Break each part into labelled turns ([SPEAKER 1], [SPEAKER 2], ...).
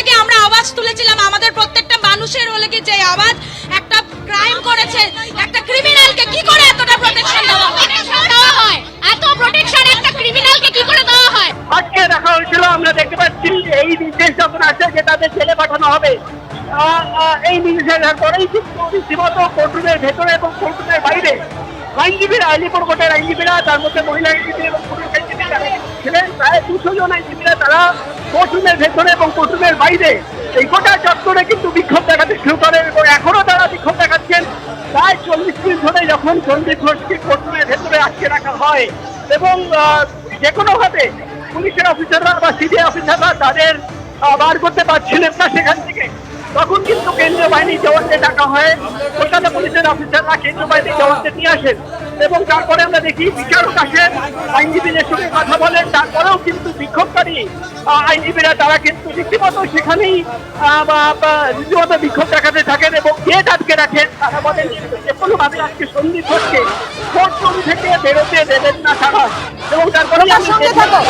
[SPEAKER 1] থেকে আমরা আওয়াজ তুলেছিলাম, আমাদের প্রত্যেকটা মানুষের হলে কি যে আওয়াজ, একটা ক্রাইম করেছে একটা ক্রিমিনালকে কি করে এতটা প্রোটেকশন দেওয়া হয়, এত প্রোটেকশন একটা ক্রিমিনালকে কি করে দেওয়া হয়।
[SPEAKER 2] আজকে দেখা হয়েছিল, আমরা দেখতে পাচ্ছি এই নির্দেশ যখন আছে যে তাদের জেলে পাঠানো হবে, এই নির্দেশের পরেই কিন্তু রীতিমতো কোর্টরুমের ভেতরে এবং কোর্টরুমের বাইরে আইনজীবীরা, আলিপুর কোর্টের আইনজীবীরা, তার মধ্যে মহিলা আইনজীবী এবং পুরুষ আইনজীবী যারা ছিলেন প্রায় 200 জন আইনজীবীরা, তারা কোর্টরুমের ভেতরে এবং কোর্টরুমের বাইরে এই গোটা চত্বরে কিন্তু বিক্ষোভ দেখাতে শুরু করেন এবং এখনো তারা বিক্ষোভ দেখাচ্ছেন। প্রায় 40 মিনিট ধরে যখন সন্দীপ ঘোষকে কোর্টরুমের ভেতরে আটকে রাখা হয় এবং যে কোনোভাবে পুলিশের অফিসাররা বা সিবিআই অফিসাররা তাদের বার করতে পারছিলেন না সেখান থেকে, তখন কিন্তু কেন্দ্রীয় বাহিনীর জওয়ানদের ডাকা হয়। কলকাতা পুলিশের অফিসাররা কেন্দ্রীয় বাহিনীর জওয়ানদের নিয়ে আসেন এবং তারপরে আমরা দেখি বিচারক আসেন, আইনজীবীদের সঙ্গে কথা বলেন, তারপরেও কিন্তু বিক্ষোভকারী আইনজীবীরা তারা কিন্তু রীতিমতো সেখানেই রীতিমতো বিক্ষোভ দেখাতে থাকেন এবং গেট আটকে রাখেন। তারা বলেন যে কোনোভাবে আজকে সন্দীপ ঘোষকে কোর্টরুম থেকে বেরোতে দেবেন না তারা, এবং তারপরে
[SPEAKER 3] সঙ্গে থাকো।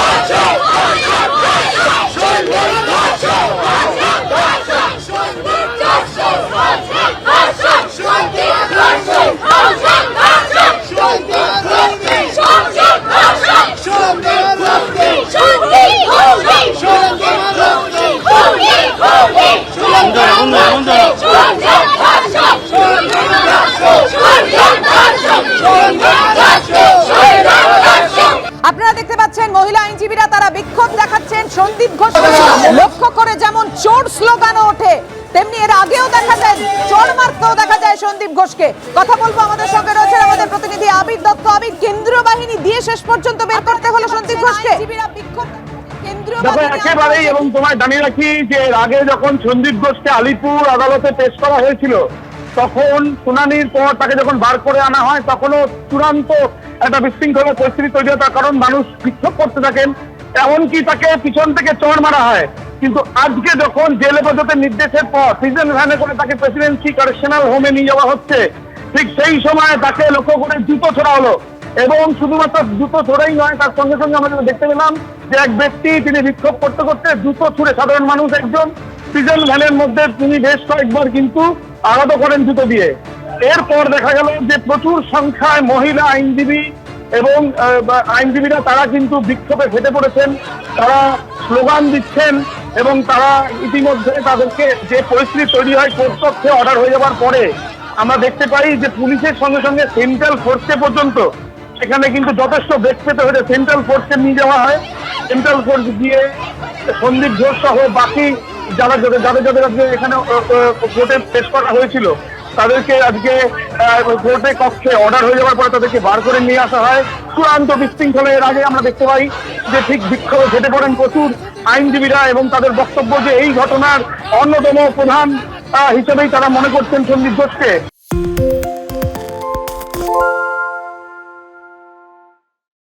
[SPEAKER 3] আপনারা দেখতে পাচ্ছেন মহিলা আইনজীবীরা তারা বিক্ষোভ দেখাচ্ছেন সন্দীপ ঘোষ লক্ষ্য করে। যেমন চোর স্লোগানও ওঠে, তেমনি এর আগেও দেখা যায় চোর মারতেও দেখা যায় সন্দীপ ঘোষকে। কথা বলবো, আমাদের সঙ্গে রয়েছেন আমাদের প্রতিনিধি আবির দত্ত। আবির, কেন্দ্রীয় বাহিনী দিয়ে শেষ পর্যন্ত বের করতে হলো সন্দীপ ঘোষকে।
[SPEAKER 4] একেবারেই, এবং তোমায় জানিয়ে রাখি যে এর আগে যখন সন্দীপ ঘোষকে আলিপুর আদালতে পেশ করা হয়েছিল, তখন শুনানির পর তাকে যখন বার করে আনা হয় তখনও চূড়ান্ত একটা বিশৃঙ্খলা পরিস্থিতি তৈরি হয়, তার কারণ মানুষ বিক্ষোভ করতে থাকেন, এমনকি তাকে পিছন থেকে চড় মারা হয়। কিন্তু আজকে যখন জেল হেফাজতের নির্দেশের পর প্রিজন ভ্যানে করে তাকে প্রেসিডেন্সি কারেকশনাল হোমে নিয়ে যাওয়া হচ্ছে, ঠিক সেই সময় তাকে লক্ষ্য করে জুতো ছোড়া হলো। এবং শুধুমাত্র জুতো ছোড়াই নয়, তার সঙ্গে সঙ্গে আমরা দেখতে পেলাম যে এক ব্যক্তি তিনি বিক্ষোভ করতে করতে জুতো ছুঁড়ে, সাধারণ মানুষ একজন প্রিজন ভ্যানের মধ্যে তিনি বেশ কয়েকবার কিন্তু আঘাত করেন জুতো দিয়ে। এরপর দেখা গেল যে প্রচুর সংখ্যায় মহিলা আইনজীবী এবং আইনজীবীরা তারা কিন্তু বিক্ষোভে ফেটে পড়েছেন, তারা স্লোগান দিচ্ছেন এবং তারা ইতিমধ্যে তাদেরকে যে পরিস্থিতি তৈরি হয় কোর্টকক্ষে অর্ডার হয়ে যাওয়ার পরে আমরা দেখতে পাই যে পুলিশের সঙ্গে সঙ্গে সেন্ট্রাল ফোর্সকে পর্যন্ত সেখানে কিন্তু যথেষ্ট বেগ পেতে হয়েছে, সেন্ট্রাল ফোর্সকে নিয়ে যাওয়া হয়। সেন্ট্রাল ফোর্স গিয়ে সন্দীপ ঘোষ সহ বাকি যাদের এখানে কোর্টে পেশ করা হয়েছিল তাদেরকে আজকে কোর্টে কক্ষে অর্ডার হয়ে যাওয়ার পরে তাদেরকে বার করে নিয়ে আসা হয়। চূড়ান্ত বিশৃঙ্খলা এর আগে আমরা দেখতে পাই যে ঠিক বিক্ষোভে ফেটে পড়েন প্রচুর আইনজীবীরা এবং তাদের বক্তব্য যে এই ঘটনার অন্যতম প্রধান হিসেবেই তারা মনে করছেন সন্দীপ ঘোষকে।